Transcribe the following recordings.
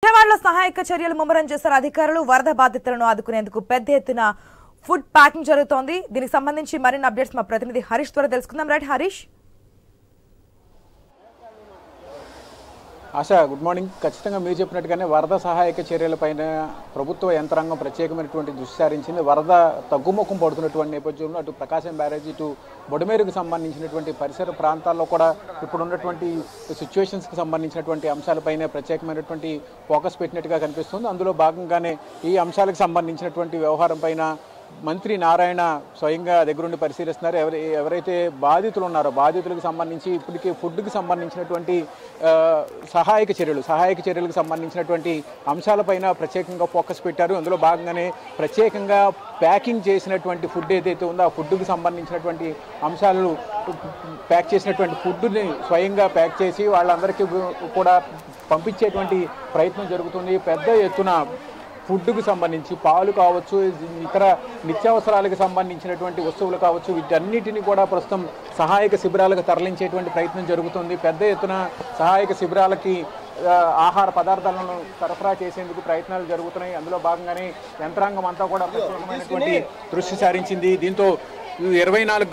విజయవాడలో సహాయక చర్యలు ముమ్మరం చేశారు అధికారులు. వరద బాధితులను ఆదుకునేందుకు పెద్ద ఎత్తున ఫుడ్ ప్యాకింగ్ జరుగుతోంది. దీనికి సంబంధించి మరిన్ని అప్డేట్స్ మా ప్రతినిధి హరీష్ ద్వారా తెలుసుకుందాం. Right Harish. ASHA, good morning. ఖచ్చితంగా మీరు చెప్పినట్టుగానే వరద సహాయక చర్యలపైన ప్రభుత్వ యంత్రాంగం ప్రత్యేకమైనటువంటి దృష్టి సారించింది. వరద తగ్గుముఖం పడుతున్నటువంటి నేపథ్యంలో అటు ప్రకాశం బ్యారేజ్, ఇటు బొడమేరుకు సంబంధించినటువంటి పరిసర ప్రాంతాల్లో కూడా ఇప్పుడు ఉన్నటువంటి సిచ్యువేషన్స్కి సంబంధించినటువంటి అంశాలపైన ప్రత్యేకమైనటువంటి ఫోకస్ పెట్టినట్టుగా కనిపిస్తుంది. అందులో భాగంగానే ఈ అంశాలకు సంబంధించినటువంటి వ్యవహారం పైన మంత్రి నారాయణ స్వయంగా దగ్గరుండి పరిశీలిస్తున్నారు. ఎవరైతే బాధితులు ఉన్నారో బాధితులకు సంబంధించి ఇప్పటికే ఫుడ్కి సంబంధించినటువంటి సహాయక చర్యలకు సంబంధించినటువంటి అంశాలపైన ప్రత్యేకంగా ఫోకస్ పెట్టారు. అందులో భాగంగానే ప్రత్యేకంగా ప్యాకింగ్ చేసినటువంటి ఫుడ్ ఏదైతే ఉందో ఆ ఫుడ్కి సంబంధించినటువంటి అంశాలు ప్యాక్ చేసినటువంటి ఫుడ్ని స్వయంగా ప్యాక్ చేసి వాళ్ళందరికీ కూడా పంపించేటువంటి ప్రయత్నం జరుగుతుంది. పెద్ద ఎత్తున ఫుడ్కు సంబంధించి పాలు కావచ్చు, ఇతర నిత్యావసరాలకు సంబంధించినటువంటి వస్తువులు కావచ్చు, వీటన్నిటిని కూడా ప్రస్తుతం సహాయక శిబిరాలకు తరలించేటువంటి ప్రయత్నం జరుగుతుంది. పెద్ద ఎత్తున సహాయక శిబిరాలకి ఆహార పదార్థాలను సరఫరా చేసేందుకు ప్రయత్నాలు జరుగుతున్నాయి. అందులో భాగంగానే యంత్రాంగం అంతా కూడా ప్రత్యేకమైనటువంటి దృష్టి సారించింది. దీంతో 24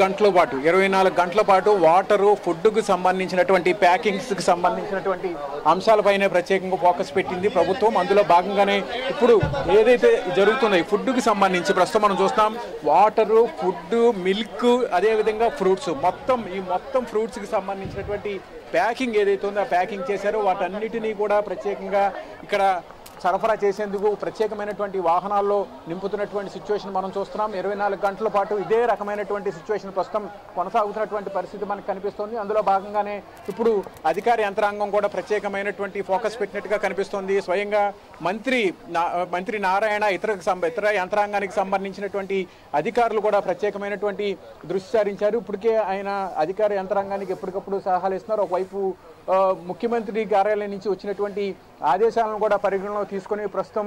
గంటల పాటు వాటరు, ఫుడ్కు సంబంధించినటువంటి ప్యాకింగ్స్కి సంబంధించినటువంటి అంశాలపైనే ప్రత్యేకంగా ఫోకస్ పెట్టింది ప్రభుత్వం. అందులో భాగంగానే ఇప్పుడు ఏదైతే జరుగుతుందో ఈ ఫుడ్కి సంబంధించి ప్రస్తుతం మనం చూస్తాం వాటరు, ఫుడ్, మిల్క్, అదేవిధంగా ఫ్రూట్స్, మొత్తం ఫ్రూట్స్కి సంబంధించినటువంటి ప్యాకింగ్ ఏదైతే ఉందో ఆ ప్యాకింగ్ చేశారో వాటన్నిటినీ కూడా ప్రత్యేకంగా ఇక్కడ సరఫరా చేసేందుకు ప్రత్యేకమైనటువంటి వాహనాల్లో నింపుతున్నటువంటి సిచ్యువేషన్ మనం చూస్తున్నాం. 24 గంటల పాటు ఇదే రకమైనటువంటి సిచ్యువేషన్ ప్రస్తుతం కొనసాగుతున్నటువంటి పరిస్థితి మనకు కనిపిస్తోంది. అందులో భాగంగానే ఇప్పుడు అధికార యంత్రాంగం కూడా ప్రత్యేకమైనటువంటి ఫోకస్ పెట్టినట్టుగా కనిపిస్తోంది. స్వయంగా మంత్రి నారాయణ ఇతర యంత్రాంగానికి సంబంధించినటువంటి అధికారులు కూడా ప్రత్యేకమైనటువంటి దృష్టి సారించారు. ఇప్పటికే ఆయన అధికార యంత్రాంగానికి ఎప్పటికప్పుడు సలహాలు ఇస్తున్నారు. ఒకవైపు ముఖ్యమంత్రి కార్యాలయం నుంచి వచ్చినటువంటి ఆదేశాలను కూడా పరిగణలో తీసుకొని ప్రస్తుతం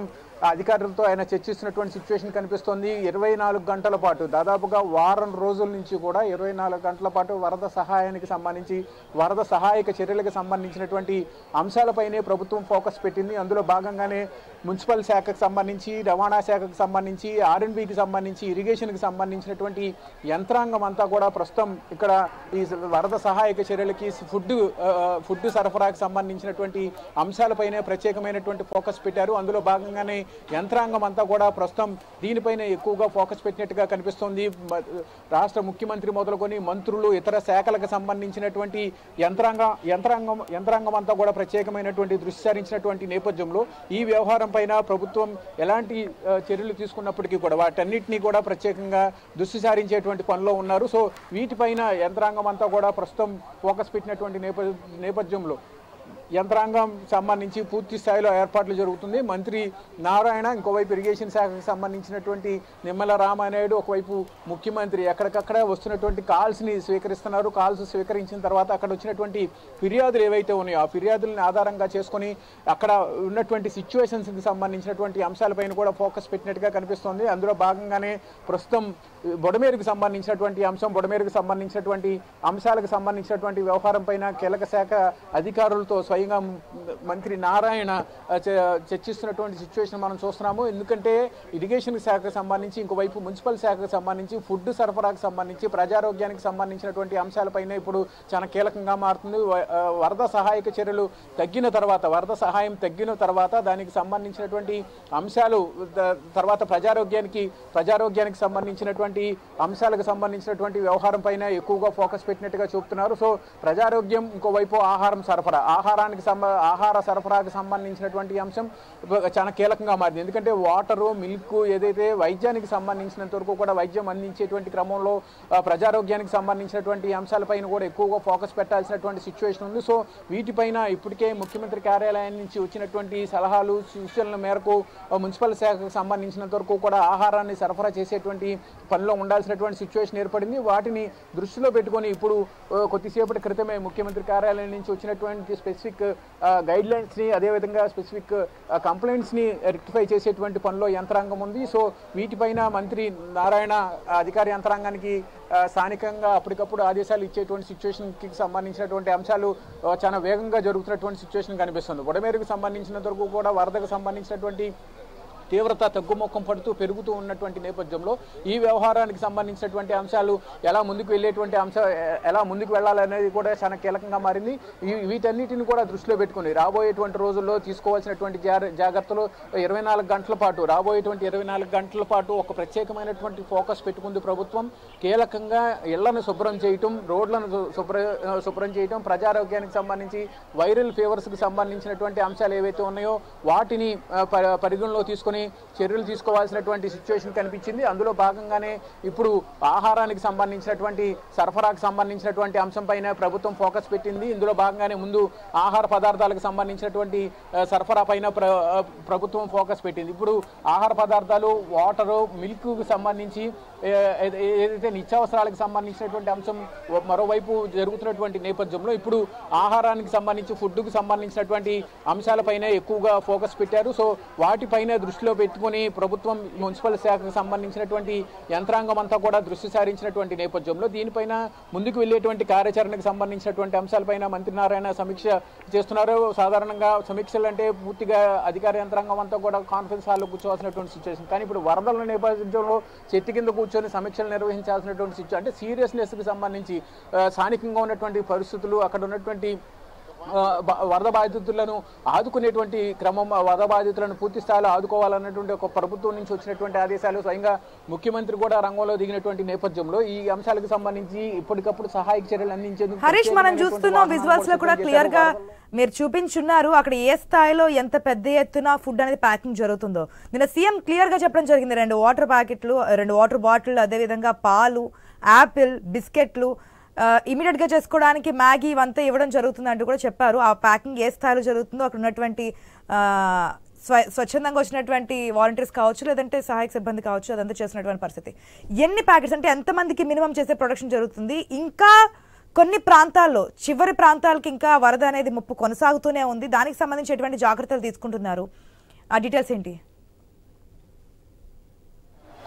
అధికారులతో ఆయన చర్చిస్తున్నటువంటి సిచ్యువేషన్ కనిపిస్తోంది. 24 గంటల పాటు, దాదాపుగా వారం రోజుల నుంచి కూడా 24 గంటల పాటు వరద సహాయానికి సంబంధించి, వరద సహాయక చర్యలకు సంబంధించినటువంటి అంశాలపైనే ప్రభుత్వం ఫోకస్ పెట్టింది. అందులో భాగంగానే మున్సిపల్ శాఖకు సంబంధించి, రవాణా శాఖకు సంబంధించి, R&Bకి సంబంధించి, ఇరిగేషన్కి సంబంధించినటువంటి యంత్రాంగం అంతా కూడా ప్రస్తుతం ఇక్కడ ఈ వరద సహాయక చర్యలకి ఫుడ్ సరఫరాకు సంబంధించినటువంటి అంశాలపైనే ప్రత్యేకమైనటువంటి ఫోకస్ పెట్టారు. అందులో భాగంగానే యంత్రాంగం అంతా కూడా ప్రస్తుతం దీనిపైన ఎక్కువగా ఫోకస్ పెట్టినట్టుగా కనిపిస్తోంది. రాష్ట్ర ముఖ్యమంత్రి మొదలుకొని మంత్రులు, ఇతర శాఖలకు సంబంధించినటువంటి యంత్రాంగం అంతా కూడా ప్రత్యేకమైనటువంటి దృష్టి సారించినటువంటి నేపథ్యంలో ఈ వ్యవహారం పైన ప్రభుత్వం ఎలాంటి చర్యలు తీసుకున్నప్పటికీ కూడా వాటన్నిటినీ కూడా ప్రత్యేకంగా దృష్టి సారించేటువంటి పనిలో ఉన్నారు. సో వీటిపైన యంత్రాంగం అంతా కూడా ప్రస్తుతం ఫోకస్ పెట్టినటువంటి నేపథ్యంలో యంత్రాంగం సంబంధించి పూర్తి స్థాయిలో ఏర్పాట్లు జరుగుతుంది. మంత్రి నారాయణ, ఇంకోవైపు ఇరిగేషన్ శాఖకు సంబంధించినటువంటి నిమ్మల రామానాయుడు, ఒకవైపు ముఖ్యమంత్రి ఎక్కడికక్కడ వస్తున్నటువంటి కాల్స్ని స్వీకరిస్తున్నారు. కాల్స్ స్వీకరించిన తర్వాత అక్కడ వచ్చినటువంటి ఫిర్యాదులు ఏవైతే ఉన్నాయో ఆ ఫిర్యాదులను ఆధారంగా చేసుకొని అక్కడ ఉన్నటువంటి సిచ్యువేషన్స్కి సంబంధించినటువంటి అంశాలపైన కూడా ఫోకస్ పెట్టినట్టుగా కనిపిస్తోంది. అందులో భాగంగానే ప్రస్తుతం బొడమేరుకు సంబంధించినటువంటి అంశాలకు సంబంధించినటువంటి వ్యవహారం పైన కీలక శాఖ అధికారులతో స్వయంగా మంత్రి నారాయణ చర్చిస్తున్నటువంటి సిచ్యువేషన్ మనం చూస్తున్నాము. ఎందుకంటే ఇరిగేషన్ శాఖకు సంబంధించి, ఇంకోవైపు మున్సిపల్ శాఖకు సంబంధించి, ఫుడ్ సరఫరాకు సంబంధించి, ప్రజారోగ్యానికి సంబంధించినటువంటి అంశాలపైన ఇప్పుడు చాలా కీలకంగా మారుతుంది. వరద సహాయక చర్యలు తగ్గిన తర్వాత, వరద సహాయం తగ్గిన తర్వాత దానికి సంబంధించినటువంటి అంశాలు తర్వాత ప్రజారోగ్యానికి సంబంధించినటువంటి అంశాలకు సంబంధించినటువంటి వ్యవహారం పైన ఎక్కువగా ఫోకస్ పెట్టినట్టుగా చూపుతున్నారు. సో ప్రజారోగ్యం, ఇంకోవైపు ఆహార సరఫరాకు సంబంధించినటువంటి అంశం చాలా కీలకంగా మారింది. ఎందుకంటే వాటరు, మిల్క్ ఏదైతే వైద్యానికి సంబంధించినంత వరకు కూడా వైద్యం అందించేటువంటి క్రమంలో ప్రజారోగ్యానికి సంబంధించినటువంటి అంశాలపైన కూడా ఎక్కువగా ఫోకస్ పెట్టాల్సినటువంటి సిచ్యువేషన్ ఉంది. సో వీటిపైన ఇప్పటికే ముఖ్యమంత్రి కార్యాలయం నుంచి వచ్చినటువంటి సలహాలు, సూచనల మేరకు మున్సిపల్ శాఖకు సంబంధించినంత వరకు కూడా ఆహారాన్ని సరఫరా చేసేటువంటి పనిలో ఉండాల్సినటువంటి సిచ్యువేషన్ ఏర్పడింది. వాటిని దృష్టిలో పెట్టుకొని ఇప్పుడు కొద్దిసేపటి క్రితమే ముఖ్యమంత్రి కార్యాలయం నుంచి వచ్చినటువంటి స్పెసిఫిక్ స్పెసిఫిక్ గైడ్లైన్స్ని అదేవిధంగా స్పెసిఫిక్ కంప్లైంట్స్ని రెక్టిఫై చేసేటువంటి పనిలో యంత్రాంగం ఉంది. సో వీటిపైన మంత్రి నారాయణ అధికార యంత్రాంగానికి స్థానికంగా అప్పటికప్పుడు ఆదేశాలు ఇచ్చేటువంటి సిచ్యువేషన్కి సంబంధించినటువంటి అంశాలు చాలా వేగంగా జరుగుతున్నటువంటి సిచ్యువేషన్ కనిపిస్తుంది. బుడమేరుకు సంబంధించినంత వరకు కూడా వరదకు సంబంధించినటువంటి తీవ్రత తగ్గుముఖం పడుతూ పెరుగుతూ ఉన్నటువంటి నేపథ్యంలో ఈ వ్యవహారానికి సంబంధించినటువంటి అంశాలు ఎలా ముందుకు వెళ్ళాలనేది కూడా చాలా కీలకంగా మారింది. వీటన్నిటిని కూడా దృష్టిలో పెట్టుకుని రాబోయేటువంటి రోజుల్లో తీసుకోవాల్సినటువంటి జాగ్రత్తలు 24 గంటల పాటు రాబోయేటువంటి 24 గంటల పాటు ఒక ప్రత్యేకమైనటువంటి ఫోకస్ పెట్టుకుంది ప్రభుత్వం. కీలకంగా ఇళ్లను శుభ్రం చేయటం, రోడ్లను శుభ్రం చేయటం, ప్రజారోగ్యానికి సంబంధించి వైరల్ ఫీవర్స్కి సంబంధించినటువంటి అంశాలు ఏవైతే ఉన్నాయో వాటిని పరిగణలో తీసుకొని చర్యలు తీసుకోవాల్సినటువంటి సిచ్యువేషన్ కనిపించింది. అందులో భాగంగానే ఇప్పుడు ఆహారానికి సంబంధించినటువంటి సరఫరాకు సంబంధించినటువంటి అంశం పైన ప్రభుత్వం ఫోకస్ పెట్టింది. ఇందులో భాగంగానే ముందు ఆహార పదార్థాలకు సంబంధించినటువంటి సరఫరా పైన ప్రభుత్వం ఫోకస్ పెట్టింది. ఇప్పుడు ఆహార పదార్థాలు, వాటరు, మిల్క్ సంబంధించి ఏదైతే నిత్యావసరాలకు సంబంధించినటువంటి అంశం మరోవైపు జరుగుతున్నటువంటి నేపథ్యంలో ఇప్పుడు ఆహారానికి సంబంధించి ఫుడ్కు సంబంధించినటువంటి అంశాలపైనే ఎక్కువగా ఫోకస్ పెట్టారు. సో వాటిపైన దృష్టిలో పెట్టుకుని ప్రభుత్వం మున్సిపల్ శాఖకు సంబంధించినటువంటి యంత్రాంగం అంతా కూడా దృష్టి సారించినటువంటి నేపథ్యంలో దీనిపైన ముందుకు వెళ్ళేటువంటి కార్యాచరణకు సంబంధించినటువంటి అంశాలపైన మంత్రి నారాయణ సమీక్ష చేస్తున్నారు. సాధారణంగా సమీక్షలు అంటే పూర్తిగా అధికార యంత్రాంగం అంతా కూడా కాన్ఫరెన్స్ హాల్లో కూర్చోవాల్సినటువంటి సిచ్యువేషన్. కానీ ఇప్పుడు వరదల నేపథ్యంలో చెట్టు కింద కూర్చొని సమీక్షలు నిర్వహించాల్సినటువంటి సిచ్యువేషన్ అంటే సీరియస్నెస్కి సంబంధించి స్థానికంగా ఉన్నటువంటి పరిస్థితులు, అక్కడ ఉన్నటువంటి వరద బాధితులను ఆదుకునేటువంటి క్రమం, వరద బాధితులను పూర్తి స్థాయిలో ఆదుకోవాలన్నటువంటి ఒక ప్రభుత్వం నుంచి వచ్చినటువంటి ఆదేశాలు, స్వయంగా ముఖ్యమంత్రి కూడా రంగంలో దిగినటువంటి నేపథ్యంలో ఈ అంశాలకు సంబంధించి ఇప్పటికప్పుడు సహాయక చర్యలు అందించేందుకు హరీష్ మనం చూస్తున్నాం విజువల్స్ లో కూడా క్లియర్ గా మీరు చూపించున్నారు అక్కడ ఏ స్థాయిలో ఎంత పెద్ద ఎత్తున ఫుడ్ అనేది ప్యాకింగ్ జరుగుతుందో. నిన్న సీఎం క్లియర్ గా చెప్పడం జరిగింది. 2 వాటర్ ప్యాకెట్లు, 2 వాటర్ బాటిల్, అదేవిధంగా పాలు, యాపిల్, బిస్కెట్లు ఇమీడియట్ గా చేసుకోవడానికి మ్యాగీ ఇవంతా ఇవ్వడం జరుగుతుంది అంటూ కూడా చెప్పారు. ఆ ప్యాకింగ్ ఏ స్థాయిలో జరుగుతుందో అక్కడ ఉన్నటువంటి స్వచ్ఛందంగా వచ్చినటువంటి వాలంటీర్స్ కావచ్చు, లేదంటే సహాయక సిబ్బంది కావచ్చు, అదంతా చేస్తున్నటువంటి పరిస్థితి. ఎన్ని ప్యాకెట్స్ అంటే ఎంతమందికి మినిమం చేసే ప్రొడక్షన్ జరుగుతుంది? ఇంకా కొన్ని ప్రాంతాల్లో, చివరి ప్రాంతాలకి ఇంకా వరద అనేది ముప్పు కొనసాగుతూనే ఉంది. దానికి సంబంధించి ఎటువంటి జాగ్రత్తలు తీసుకుంటున్నారు? ఆ డీటెయిల్స్ ఏంటి?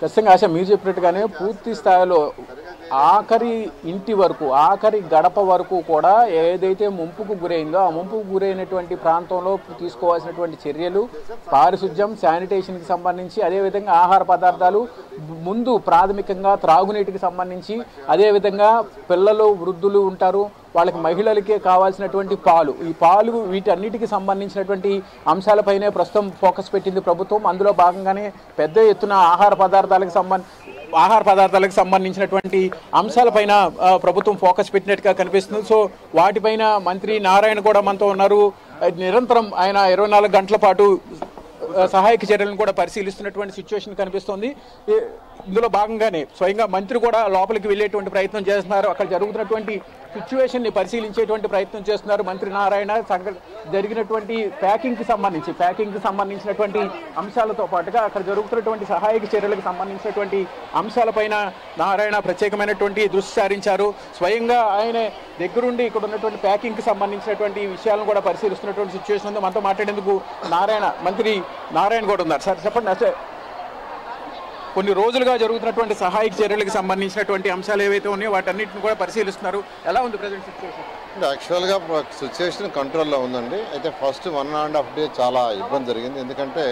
ఖచ్చితంగా ఆశ మీరు చెప్పినట్టుగానే పూర్తి స్థాయిలో ఆఖరి ఇంటి వరకు, ఆఖరి గడప వరకు కూడా ఏదైతే ముంపుకు గురైందో ఆ ముంపుకు గురైనటువంటి ప్రాంతంలో తీసుకోవాల్సినటువంటి చర్యలు, పారిశుధ్యం, శానిటేషన్కి సంబంధించి, అదేవిధంగా ఆహార పదార్థాలు ముందు ప్రాథమికంగా త్రాగునీటికి సంబంధించి, అదేవిధంగా పిల్లలు, వృద్ధులు ఉంటారు, వాళ్ళకి మహిళలకే కావాల్సినటువంటి పాలు, ఈ పాలు వీటన్నిటికి సంబంధించినటువంటి అంశాలపైనే ప్రస్తుతం ఫోకస్ పెట్టింది ప్రభుత్వం. అందులో భాగంగానే పెద్ద ఎత్తున ఆహార పదార్థాలకు సంబంధించినటువంటి అంశాలపైన ప్రభుత్వం ఫోకస్ పెట్టినట్టుగా కనిపిస్తుంది. సో వాటిపైన మంత్రి నారాయణ కూడా మనతో ఉన్నారు. నిరంతరం ఆయన 24 గంటల పాటు సహాయక చర్యలను కూడా పరిశీలిస్తున్నటువంటి సిచ్యువేషన్ కనిపిస్తోంది. ఇందులో భాగంగానే స్వయంగా మంత్రి కూడా లోపలికి వెళ్ళేటువంటి ప్రయత్నం చేస్తున్నారు. అక్కడ జరుగుతున్నటువంటి సిచ్యువేషన్ని పరిశీలించేటువంటి ప్రయత్నం చేస్తున్నారు మంత్రి నారాయణ. జరిగినటువంటి ప్యాకింగ్కి సంబంధించినటువంటి అంశాలతో పాటుగా అక్కడ జరుగుతున్నటువంటి సహాయక చర్యలకు సంబంధించినటువంటి అంశాలపైన నారాయణ ప్రత్యేకమైనటువంటి దృష్టి సారించారు. స్వయంగా ఆయన దగ్గరుండి ఇక్కడ ఉన్నటువంటి ప్యాకింగ్కి సంబంధించినటువంటి విషయాలను కూడా పరిశీలిస్తున్నటువంటి సిచ్యువేషన్ ఉంది. మనతో మాట్లాడేందుకు మంత్రి నారాయణ కూడా ఉన్నారు. సార్ చెప్పండి, అసలు కొన్ని రోజులుగా జరుగుతున్నటువంటి సహాయక చర్యలకు సంబంధించినటువంటి అంశాలు ఏవైతే ఉన్నాయో వాటన్నిటిని కూడా పరిశీలిస్తున్నారు. ఎలా ఉంది ప్రజెంట్ సిచ్యువేషన్? యాక్చువల్గా సిచ్యువేషన్ కంట్రోల్లో ఉందండి. అయితే ఫస్ట్ 1.5 డే చాలా ఇబ్బంది జరిగింది. ఎందుకంటే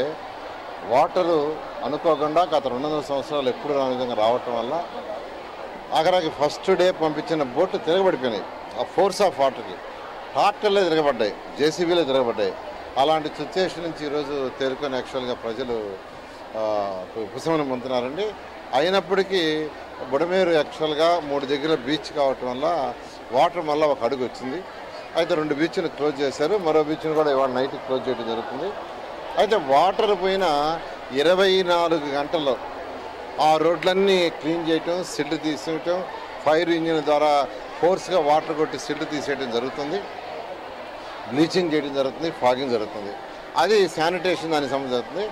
వాటరు అనుకోకుండా గత 200 సంవత్సరాలు ఎప్పుడు రాని విధంగా రావటం వల్ల ఆఖరికి ఫస్ట్ డే పంపించిన బోట్లు తిరగబడిపోయినాయి. ఆ ఫోర్స్ ఆఫ్ వాటర్కి ట్రాక్టర్లే తిరగబడ్డాయి, జేసీబీలే తిరగబడ్డాయి. అలాంటి సిచ్యువేషన్ నుంచి ఈరోజు తేరుకొని యాక్చువల్గా ప్రజలు ఉపశమనం పొందుతున్నారండి. అయినప్పటికీ బుడమేరు యాక్చువల్గా 3 దగ్గర బీచ్ కావటం వల్ల వాటర్ మళ్ళీ ఒక అడుగు వచ్చింది. అయితే 2 బీచ్లు క్లోజ్ చేశారు, మరో బీచ్ను కూడా ఇవాళ నైట్ క్లోజ్ చేయడం జరుగుతుంది. అయితే వాటర్ పోయిన 24 గంటల్లో ఆ రోడ్లన్నీ క్లీన్ చేయటం, సిల్ట్ తీసేయటం, ఫైర్ ఇంజిన్ ద్వారా ఫోర్స్గా వాటర్ కొట్టి సిల్ట్ తీసేయడం జరుగుతుంది, బ్లీచింగ్ చేయడం జరుగుతుంది, ఫాగింగ్ జరుగుతుంది. అది శానిటేషన్ దానికి సంబంధించి.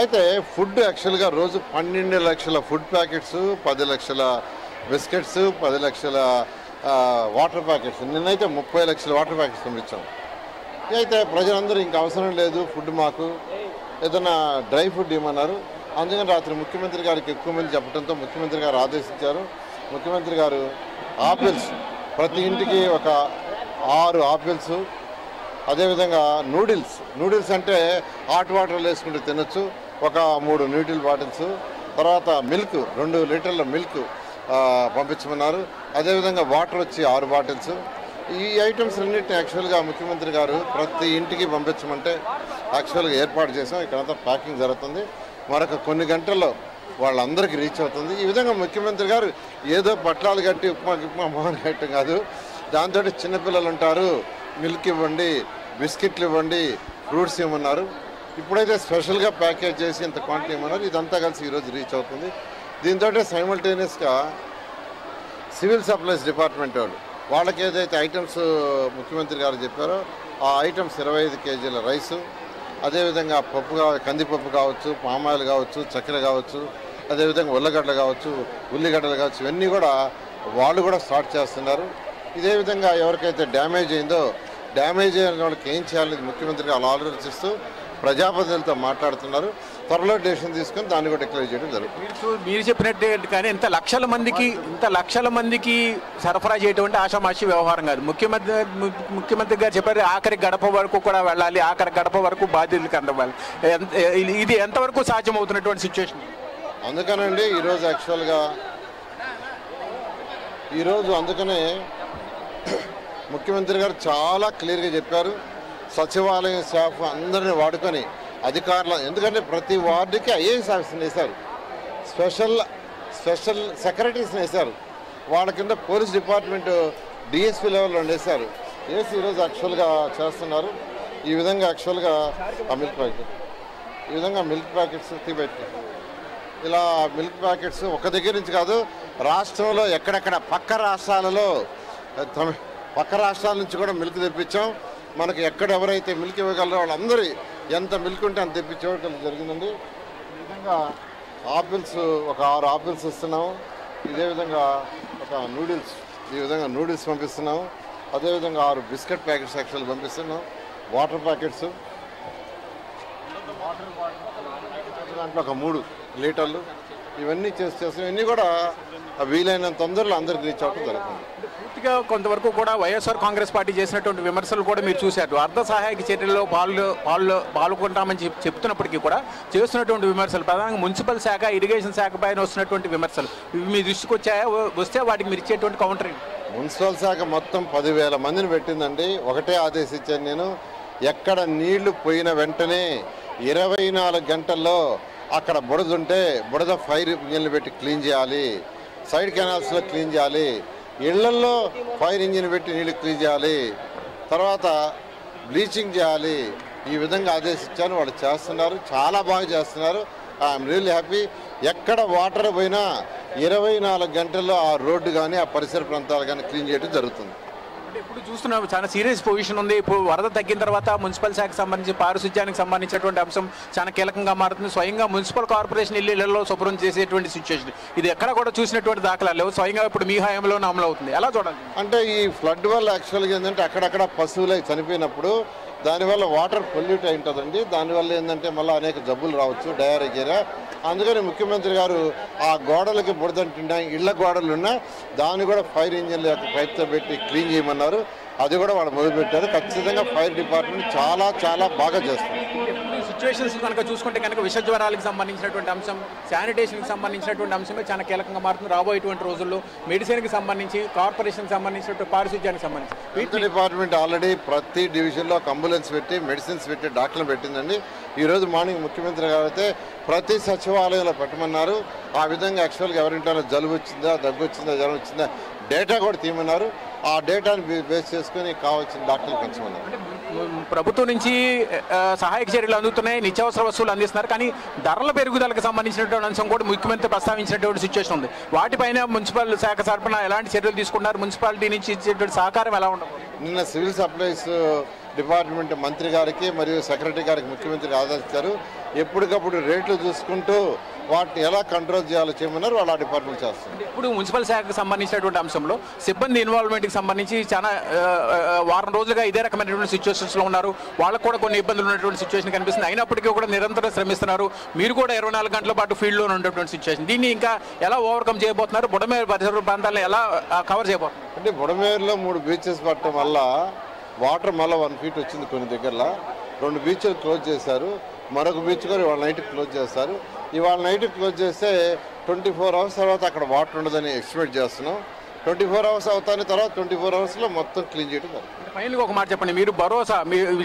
అయితే ఫుడ్ యాక్చువల్గా రోజు 12 లక్షల ఫుడ్ ప్యాకెట్స్, 10 లక్షల బిస్కెట్స్, 10 లక్షల వాటర్ ప్యాకెట్స్, నిన్నైతే 30 లక్షల వాటర్ ప్యాకెట్స్ పంపించాం. అయితే ప్రజలందరూ ఇంక అవసరం లేదు ఫుడ్ మాకు ఏదైనా డ్రై ఫుడ్ ఇవ్వమన్నారు. అందుకని రాత్రి ముఖ్యమంత్రి గారికి ఎక్కువ మంది చెప్పడంతో ముఖ్యమంత్రి గారు ఆదేశించారు. ముఖ్యమంత్రి గారు ఆపిల్స్ ప్రతి ఇంటికి ఒక 6 ఆపిల్స్, అదేవిధంగా నూడిల్స్ అంటే హాట్ వాటర్లో వేసుకుంటే తినొచ్చు, ఒక 3 నూడిల్ బాటిల్స్, తర్వాత మిల్క్ 2 లీటర్ల మిల్క్ పంపించమన్నారు. అదేవిధంగా వాటర్ వచ్చి 6 బాటిల్స్. ఈ ఐటమ్స్ అన్నింటినీ యాక్చువల్గా ముఖ్యమంత్రి గారు ప్రతి ఇంటికి పంపించమంటే యాక్చువల్గా ఏర్పాటు చేసాం. ఇక్కడంతా ప్యాకింగ్ జరుగుతుంది. మరొక కొన్ని గంటల్లో వాళ్ళందరికీ రీచ్ అవుతుంది. ఈ విధంగా ముఖ్యమంత్రి గారు ఏదో పట్లాలు కట్టి ఉప్మా మొహన్ కట్టడం కాదు. దాంతో చిన్నపిల్లలు ఉంటారు, మిల్క్ ఇవ్వండి, బిస్కెట్లు ఇవ్వండి, ఫ్రూట్స్ ఇవ్వమన్నారు. ఇప్పుడైతే స్పెషల్గా ప్యాకేజ్ చేసి ఇంత క్వాంటిటీ ఇవ్వమన్నారు. ఇదంతా కలిసి ఈరోజు రీచ్ అవుతుంది. దీంతో సైమల్టేనియస్గా సివిల్ సప్లైస్ డిపార్ట్మెంట్ వాళ్ళకి ఏదైతే ఐటమ్స్ ముఖ్యమంత్రి గారు చెప్పారో ఆ ఐటమ్స్ 25 కేజీల రైసు, అదేవిధంగా కందిపప్పు కావచ్చు, పామాయిల్ కావచ్చు, చక్కెర కావచ్చు, అదేవిధంగా ఉల్లగడ్డలు కావచ్చు, ఉల్లిగడ్డలు కావచ్చు, ఇవన్నీ కూడా వాళ్ళు కూడా స్టార్ట్ చేస్తున్నారు. ఇదే విధంగా ఎవరికైతే డ్యామేజ్ అయిందో డ్యామేజ్ అయిన వాళ్ళకి ఏం చేయాలని ముఖ్యమంత్రి గారు ఆలోచిస్తూ ప్రజాప్రతినిధులతో మాట్లాడుతున్నారు. త్వరలో డెసిషన్ తీసుకొని దాన్ని కూడా డిక్లేర్ చేయడం జరుగుతుంది. మీరు చెప్పినట్టే కానీ ఇంత లక్షల మందికి సరఫరా చేయటువంటి ఆషామాషి వ్యవహారం కాదు. ముఖ్యమంత్రి గారు చెప్పారు ఆఖరి గడప వరకు కూడా వెళ్ళాలి, ఆఖరి గడప వరకు బాధ్యతలకు అందవాలి. ఇది ఎంతవరకు సాధ్యమవుతున్నటువంటి సిచ్యువేషన్? అందుకనండి అందుకనే ముఖ్యమంత్రి గారు చాలా క్లియర్గా చెప్పారు. సచివాలయం స్టాఫ్ అందరినీ వాడుకొని అధికారులు, ఎందుకంటే ప్రతి వార్డుకి ఐఏఎస్ ఆఫీసర్ని వేశారు, స్పెషల్ సెక్రటరీస్ని వేశారు, వాళ్ళ కింద పోలీస్ డిపార్ట్మెంట్ డిఎస్పీ లెవెల్లో వేశారు. వేసి ఈరోజు యాక్చువల్గా చేస్తున్నారు. ఈ విధంగా యాక్చువల్గా మిల్క్ ప్యాకెట్స్ ఇలా మిల్క్ ప్యాకెట్స్ ఒక దగ్గర నుంచి కాదు, రాష్ట్రంలో ఎక్కడెక్కడ పక్క రాష్ట్రాల నుంచి కూడా మిల్క్ తెప్పించాం. మనకి ఎవరైతే మిల్క్ ఇవ్వగలరో వాళ్ళందరూ ఎంత మిల్క్ ఉంటే అంత తెప్పించడం జరిగిందండి. ఈ విధంగా ఆపిల్స్ ఒక 6 ఆపిల్స్ ఇస్తున్నాము. ఇదే విధంగా ఒక నూడిల్స్ పంపిస్తున్నాము. అదేవిధంగా 6 బిస్కెట్ ప్యాకెట్స్ యాక్చువల్ పంపిస్తున్నాం. వాటర్ ప్యాకెట్స్ దాంట్లో ఒక 3 లీటర్లు ఇవన్నీ చేస్తాం. ఇవన్నీ కూడా వీలైనంత తొందరలో అందరికి రీచ్ అవ్వడం జరుగుతుంది. పూర్తిగా కొంతవరకు కూడా వైఎస్ఆర్ కాంగ్రెస్ పార్టీ చేసినటువంటి విమర్శలు కూడా మీరు చూశారు. అర్ధ సహాయక చర్యల్లో పాల్గొంటామని చెప్తున్నప్పటికీ కూడా చేస్తున్నటువంటి విమర్శలు ప్రధానంగా మున్సిపల్ శాఖ, ఇరిగేషన్ శాఖ పైన వస్తున్నటువంటి విమర్శలు ఇవి మీ దృష్టికి వస్తే వాటికి మీరు ఇచ్చేటువంటి కౌంటర్? మున్సిపల్ శాఖ మొత్తం 10,000 మందిని పెట్టిందండి. ఒకటే ఆదేశించాను నేను, ఎక్కడ నీళ్లు పోయిన వెంటనే 24 గంటల్లో అక్కడ బురదుంటే బురద ఫైర్ ఇంజిన్లు పెట్టి క్లీన్ చేయాలి, సైడ్ కెనాల్స్లో క్లీన్ చేయాలి, ఇళ్లల్లో ఫైర్ ఇంజిన్ పెట్టి నీళ్ళు క్లీన్ చేయాలి, తర్వాత బ్లీచింగ్ చేయాలి. ఈ విధంగా ఆదేశించాను. వాళ్ళు చేస్తున్నారు, చాలా బాగా చేస్తున్నారు. I'm really happy. ఎక్కడ వాటర్ పోయినా 24 గంటల్లో ఆ రోడ్డు కానీ ఆ పరిసర ప్రాంతాలు కానీ క్లీన్ చేయడం జరుగుతుంది. ఇప్పుడు చూస్తున్నాం చాలా సీరియస్ పొజిషన్ ఉంది. ఇప్పుడు వరద తగ్గిన తర్వాత మున్సిపల్ శాఖకు సంబంధించి పారిశుధ్యానికి సంబంధించినటువంటి అంశం చాలా కీలకంగా మారుతుంది. స్వయంగా మున్సిపల్ కార్పొరేషన్ ఇళ్లలో శుభ్రం చేసేటువంటి సిచ్యువేషన్ ఇది ఎక్కడ కూడా చూసినటువంటి దాఖలాలు లేవు. స్వయంగా ఇప్పుడు మీ హయాంలోనే అమలు అవుతుంది. ఎలా చూడాలి? అంటే ఈ ఫ్లడ్ వల్ల యాక్చువల్గా ఏంటంటే అక్కడక్కడ పశువులు చనిపోయినప్పుడు దానివల్ల వాటర్ పొల్యూట్ అయి ఉంటుందండి. దానివల్ల ఏంటంటే మళ్ళీ అనేక జబ్బులు రావచ్చు, డయారియా. అందుకని ముఖ్యమంత్రి గారు ఆ గోడలకి బురదంటున్నా, ఇళ్ల గోడలు ఉన్నా దాన్ని కూడా ఫైర్ ఇంజిన్ల యొక్క పైప్తో పెట్టి క్లీన్ చేయమన్నారు. అది కూడా వాళ్ళు మొదలుపెట్టారు. ఖచ్చితంగా ఫైర్ డిపార్ట్మెంట్ చాలా చాలా బాగా చేస్తుంది. సిచ్యువేషన్స్ కనుక చూసుకుంటే కనుక విష జ్వరాలకు సంబంధించినటువంటి అంశం, శానిటేషన్కి సంబంధించినటువంటి అంశమే చాలా కీలకంగా మారుతుంది. రాబోయేటువంటి రోజుల్లో మెడిసిన్కి సంబంధించి, కార్పొరేషన్కి సంబంధించినటువంటి పారిశుధ్యానికి సంబంధించి వీటి డిపార్ట్మెంట్ ఆల్రెడీ ప్రతి డివిజన్లో ఒక అంబులెన్స్ పెట్టి మెడిసిన్స్ పెట్టి డాక్టర్లు పెట్టిందండి. ఈరోజు మార్నింగ్ ముఖ్యమంత్రి గారు అయితే ప్రతి సచివాలయంలో పెట్టమన్నారు. ఆ విధంగా యాక్చువల్గా ఎవరింటారో జలుబు వచ్చిందా, దగ్గు వచ్చిందా, జ్వరం వచ్చిందా డేటా కూడా తీయమన్నారు. ఆ డేటాను బేస్ చేసుకుని కావాల్సిన డాక్టర్లు పెంచమన్నారు. ప్రభుత్వం నుంచి సహాయక చర్యలు అందుతున్నాయి, నిత్యావసర వస్తువులు అందిస్తున్నారు. కానీ ధరల పెరుగుదలకు సంబంధించినటువంటి అంశం కూడా ముఖ్యమంత్రి ప్రస్తావించినటువంటి సిచ్యువేషన్ ఉంది. వాటిపైన మున్సిపల్ శాఖ తరఫున ఎలాంటి చర్యలు తీసుకున్నారు? మున్సిపాలిటీ నుంచి ఇచ్చేటువంటి సహకారం ఎలా ఉండదు? నిన్న సివిల్ సప్లైస్ డిపార్ట్మెంట్ మంత్రి గారికి మరియు సెక్రటరీ గారికి ముఖ్యమంత్రి ఆదేశించారు. ఎప్పటికప్పుడు రేట్లు చూసుకుంటూ వాటిని ఎలా కంట్రోల్ చేయాలో చేయమన్నారు, వాళ్ళు ఆ డిపార్ట్మెంట్ చేస్తారు. ఇప్పుడు మున్సిపల్ శాఖకు సంబంధించినటువంటి అంశంలో సిబ్బంది ఇన్వాల్వ్మెంట్కి సంబంధించి చాలా వారం రోజులుగా ఇదే రకమైనటువంటి సిచ్యువేషన్స్లో ఉన్నారు. వాళ్ళకు కూడా కొన్ని ఇబ్బందులు ఉన్నటువంటి సిచ్యువేషన్ కనిపిస్తుంది. అయినప్పటికీ కూడా నిరంతరం శ్రమిస్తున్నారు. మీరు కూడా 24 గంటల పాటు ఫీల్డ్లో ఉన్నటువంటి సిచ్యువేషన్, దీన్ని ఇంకా ఎలా ఓవర్కమ్ చేయబోతున్నారు? బుడమేరు పరిసర ప్రాంతాలను ఎలా కవర్ చేయబోతున్నారు? అంటే బుడమేరులో 3 బీచెస్ పట్టడం వల్ల వాటర్ మళ్ళీ 1 feet వచ్చింది. కొన్ని దగ్గరలో 2 బీచ్లు క్లోజ్ చేశారు. మరొక బీచ్ కూడా ఇవాళ నైట్ క్లోజ్ చేస్తారు. ఇవాళ నైట్ క్లోజ్ చేస్తే 24 hours తర్వాత అక్కడ వాటర్ ఉండదని ఎక్స్పెక్ట్ చేస్తున్నాం. 24 hours అవుతానే తర్వాత 24 hours మొత్తం క్లీన్ చేయడం జరుగుతుంది. ఫైనల్గా ఒక మాట చెప్పండి, మీరు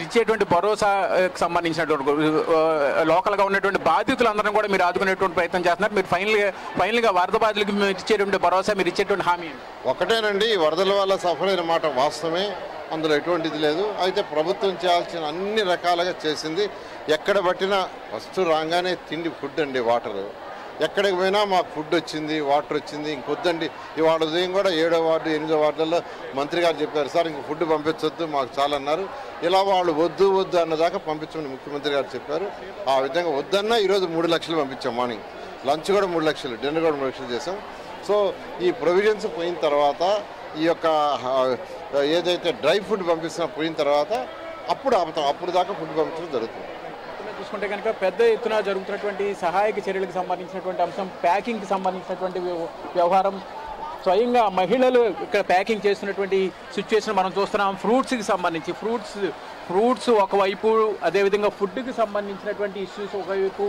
ఇచ్చేటువంటి భరోసాకు సంబంధించినటువంటి లోకల్గా ఉన్నటువంటి బాధితులందరం కూడా మీరు ఆదుకునేటువంటి ప్రయత్నం చేస్తున్నారు. మీరు ఫైనల్గా వరద బాధితులకు మీరు ఇచ్చేటువంటి భరోసా, మీరు ఇచ్చేటువంటి హామీ ఒకటేనండి. ఈ వరదల వల్ల సఫర్ అయిన మాట వాస్తవమే, అందులో ఎటువంటిది లేదు. అయితే ప్రభుత్వం చేయాల్సిన అన్ని రకాలుగా చేసింది. ఎక్కడ పట్టినా ఫస్ట్ రాగానే తిండి, ఫుడ్ అండి, వాటర్. ఎక్కడికి పోయినా మాకు ఫుడ్ వచ్చింది, వాటర్ వచ్చింది, ఇంకొద్దండి. ఇవాళ ఉదయం కూడా 7వ వార్డు 8వ వార్డులలో మంత్రి గారు చెప్పారు, సార్ ఇంక ఫుడ్ పంపించొద్దు మాకు చాలా అన్నారు. ఇలా వాళ్ళు వద్దు అన్నదాకా పంపించమని ముఖ్యమంత్రి గారు చెప్పారు. ఆ విధంగా వద్దన్నా ఈరోజు 3 లక్షలు పంపించాం. మార్నింగ్ లంచ్ కూడా 3 లక్షలు, డిన్నర్ కూడా 3 లక్షలు చేసాం. సో ఈ ప్రొవిజన్స్ పోయిన తర్వాత, ఈ యొక్క ఏదైతే డ్రై ఫుడ్ పంపిస్తున్నా పోయిన తర్వాత అప్పుడు దాకా ఫుడ్ పంపించడం జరుగుతుంది. చూసుకుంటే కనుక పెద్ద ఎత్తున జరుగుతున్నటువంటి సహాయక చర్యలకు సంబంధించినటువంటి అంశం, ప్యాకింగ్కి సంబంధించినటువంటి వ్యవహారం, స్వయంగా మహిళలు ఇక్కడ ప్యాకింగ్ చేస్తున్నటువంటి సిచ్యువేషన్ మనం చూస్తున్నాం. ఫ్రూట్స్కి సంబంధించి ఫ్రూట్స్ ఒకవైపు, అదేవిధంగా ఫుడ్కి సంబంధించినటువంటి ఇష్యూస్ ఒకవైపు,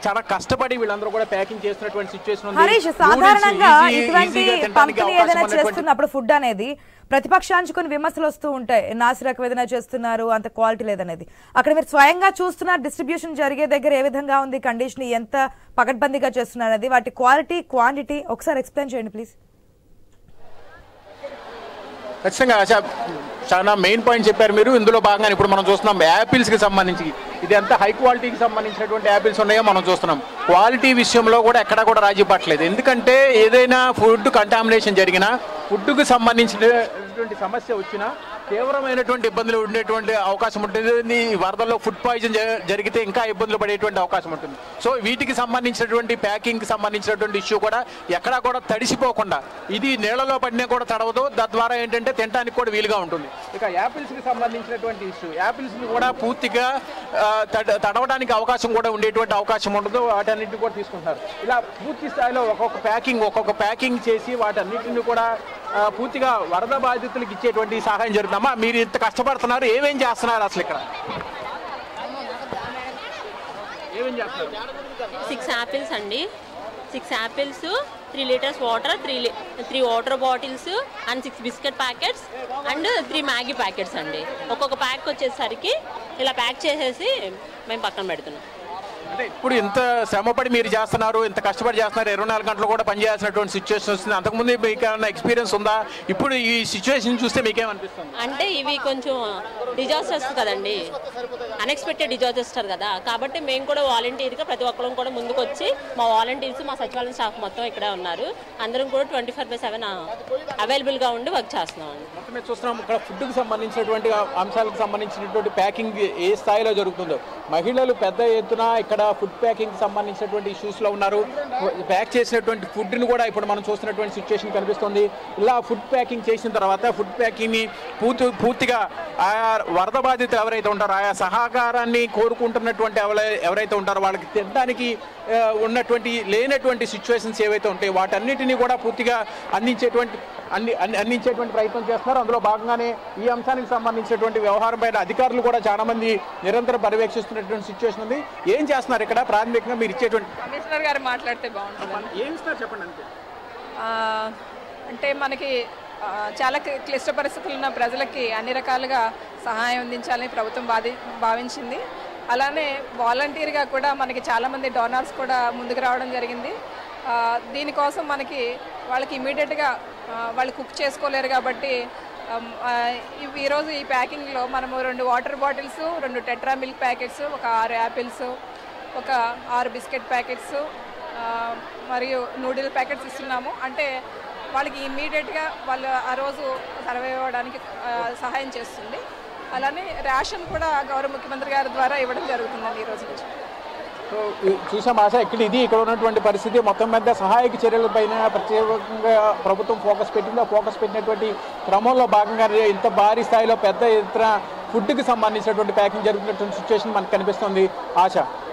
చాలా కష్టపడి వీళ్ళందరూ కూడా ప్యాకింగ్ చేస్తున్నటువంటి సిచ్యువేషన్ ఉంది. హరీష్, సాధారణంగా ఇటువంటి పంపిణీ ఏదైనా చేస్తున్నప్పుడు ఫుడ్ అనేది ప్రతిపక్షానికి కొన్ని విమర్శలు వస్తూ ఉంటాయి, నాసిరకం ఏదైనా చేస్తున్నారు, అంత క్వాలిటీ లేదనేది. అక్కడ మీరు స్వయంగా చూస్తున్న డిస్ట్రిబ్యూషన్ జరిగే దగ్గర ఏ విధంగా ఉంది కండిషన్, ఎంత పకడ్బందీగా చేస్తున్నారు అనేది, వాటి క్వాలిటీ, క్వాంటిటీ ఒకసారి ఎక్స్ప్లెయిన్ చేయండి ప్లీజ్. ఖచ్చితంగా చాలా మెయిన్ పాయింట్ చెప్పారు మీరు. ఇందులో భాగంగా ఇప్పుడు మనం చూస్తున్నాం యాపిల్స్కి సంబంధించి, ఇది ఎంత హై క్వాలిటీకి సంబంధించినటువంటి యాపిల్స్ ఉన్నాయో మనం చూస్తున్నాం. క్వాలిటీ విషయంలో కూడా ఎక్కడా కూడా రాజీ పట్టలేదు. ఎందుకంటే ఏదైనా ఫుడ్ కంటామినేషన్ జరిగినా, ఫుడ్కు సంబంధించినటువంటి సమస్య వచ్చినా తీవ్రమైనటువంటి ఇబ్బందులు ఉండేటువంటి అవకాశం ఉంటుంది. వరదల్లో ఫుడ్ పాయిజన్ జరిగితే ఇంకా ఇబ్బందులు పడేటువంటి అవకాశం ఉంటుంది. సో వీటికి సంబంధించినటువంటి ప్యాకింగ్కి సంబంధించినటువంటి ఇష్యూ కూడా ఎక్కడా కూడా తడిసిపోకుండా, ఇది నీళ్లలో పడినా కూడా తడవదు, తద్వారా ఏంటంటే తినడానికి కూడా వీలుగా ఉంటుంది. ఇక యాపిల్స్కి సంబంధించినటువంటి ఇష్యూ, యాపిల్స్ని కూడా పూర్తిగా తడవడానికి అవకాశం కూడా ఉండేటువంటి అవకాశం ఉండదు, వాటన్నిటిని కూడా తీసుకుంటున్నారు. ఇలా పూర్తి స్థాయిలో ఒక్కొక్క ప్యాకింగ్ చేసి వాటన్నిటిని కూడా పూర్తిగా వరద బాధితులకు ఇచ్చేటువంటి సహాయం జరుగుతుందమ్మా. మీరు ఇంత కష్టపడుతున్నారు, ఏమేం చేస్తున్నారు అసలు ఇక్కడ? ఏమేం చేస్తున్నారు? 6 యాపిల్స్ అండి, 6 apples, 3 liters water, 3 water bottles and 6 biscuit packets and 3 Maggi packets అండి. ఒక్కొక్క ప్యాక్ వచ్చేసరికి ఇలా ప్యాక్ చేసేసి మేము పక్కన పెడుతున్నాం. అంటే ఇప్పుడు ఇంత శ్రమపడి మీరు చేస్తున్నారు, ఇంత కష్టపడి చేస్తున్నారు, 24 గంటలు కూడా పనిచేయాల్సినటువంటి సిచ్యువేషన్ వస్తుంది. అంతకుముందు మీకు ఏమైనా ఎక్స్పీరియన్స్ ఉందా? ఇప్పుడు ఈ సిచ్యువేషన్ చూస్తే మీకేమనిపిస్తుంది? అంటే ఇవి కొంచెం డిజాస్టర్స్ కదండి, అన్ఎక్స్పెక్టెడ్ డిజాస్టర్ కదా, కాబట్టి మేము కూడా వాలంటీర్గా ప్రతి ఒక్కరం కూడా ముందుకు వచ్చి, మా వాలంటీర్స్, మా సచివాలయం స్టాఫ్ మొత్తం ఇక్కడే ఉన్నారు, అందరం కూడా 24/7 అవైలబుల్గా ఉండి వర్క్ చేస్తున్నాం. మొత్తం మేము చూస్తున్నాం ఇక్కడ ఫుడ్కి సంబంధించినటువంటి అంశాలకు సంబంధించినటువంటి ప్యాకింగ్ ఏ స్థాయిలో జరుగుతుందో. మహిళలు పెద్ద ఎత్తున ఇక్కడ ఫుడ్ ప్యాకింగ్ సంబంధించినటువంటి ఇష్యూస్లో ఉన్నారు. ప్యాక్ చేసినటువంటి ఫుడ్ని కూడా ఇప్పుడు మనం చూస్తున్నటువంటి సిచ్యువేషన్ కనిపిస్తుంది. ఇలా ఫుడ్ ప్యాకింగ్ చేసిన తర్వాత ఫుడ్ ప్యాకింగ్ని పూర్తిగా ఆయా వరద బాధితులు ఎవరైతే ఉంటారో, ఆయా సహకారాన్ని కోరుకుంటున్నటువంటి ఎవరైతే ఉంటారో వాళ్ళకి తినడానికి ఉన్నటువంటి లేనటువంటి సిచ్యువేషన్స్ ఏవైతే ఉంటాయో వాటన్నిటినీ కూడా పూర్తిగా అందించేటువంటి ప్రయత్నం చేస్తున్నారు. అందులో భాగంగానే ఈ అంశానికి సంబంధించినటువంటి వ్యవహారం పైన అధికారులు కూడా చాలా మంది నిరంతరం పర్యవేక్షిస్తున్నటువంటి సిచ్యువేషన్ ఉంది. ఏం చేస్తున్నారు ఇక్కడ? ప్రాథమికంగా మీరు ఇచ్చేటువంటి కమిషనర్ గారు మాట్లాడితే బాగుంటుంది. ఏం ఇస్తారు చెప్పండి. అంతే అంటే మనకి చాలా క్లిష్ట పరిస్థితులు ఉన్న ప్రజలకి అన్ని రకాలుగా సహాయం అందించాలని ప్రభుత్వం భావించింది. అలానే వాలంటీర్గా కూడా మనకి చాలామంది డోనర్స్ కూడా ముందుకు రావడం జరిగింది. దీనికోసం మనకి వాళ్ళకి ఇమీడియట్గా వాళ్ళు కుక్ చేసుకోలేరు కాబట్టి ఈరోజు ఈ ప్యాకింగ్లో మనము 2 water bottles, 2 tetra milk packets, ఒక 6 యాపిల్స్, ఒక 6 బిస్కెట్ ప్యాకెట్స్ మరియు నూడిల్ ప్యాకెట్స్ ఇస్తున్నాము. అంటే వాళ్ళకి ఇమ్మీడియట్గా వాళ్ళు ఆ రోజు సర్వైవ్ అవ్వడానికి సహాయం చేస్తుంది. అలానే రేషన్ కూడా గౌరవ ముఖ్యమంత్రి గారి ద్వారా ఇవ్వడం జరుగుతుందండి ఈ రోజు నుంచి. చూసాం ఆశ ఇక్కడ ఉన్నటువంటి పరిస్థితి మొత్తం మీద సహాయక చర్యలపైన ప్రత్యేకంగా ప్రభుత్వం ఫోకస్ పెట్టింది. ఆ ఫోకస్ పెట్టినటువంటి క్రమంలో భాగంగా ఇంత భారీ స్థాయిలో పెద్ద ఎత్తున ఫుడ్కి సంబంధించినటువంటి ప్యాకింగ్ జరుగుతున్నటువంటి సిచ్యువేషన్ మనకు కనిపిస్తుంది ఆశ.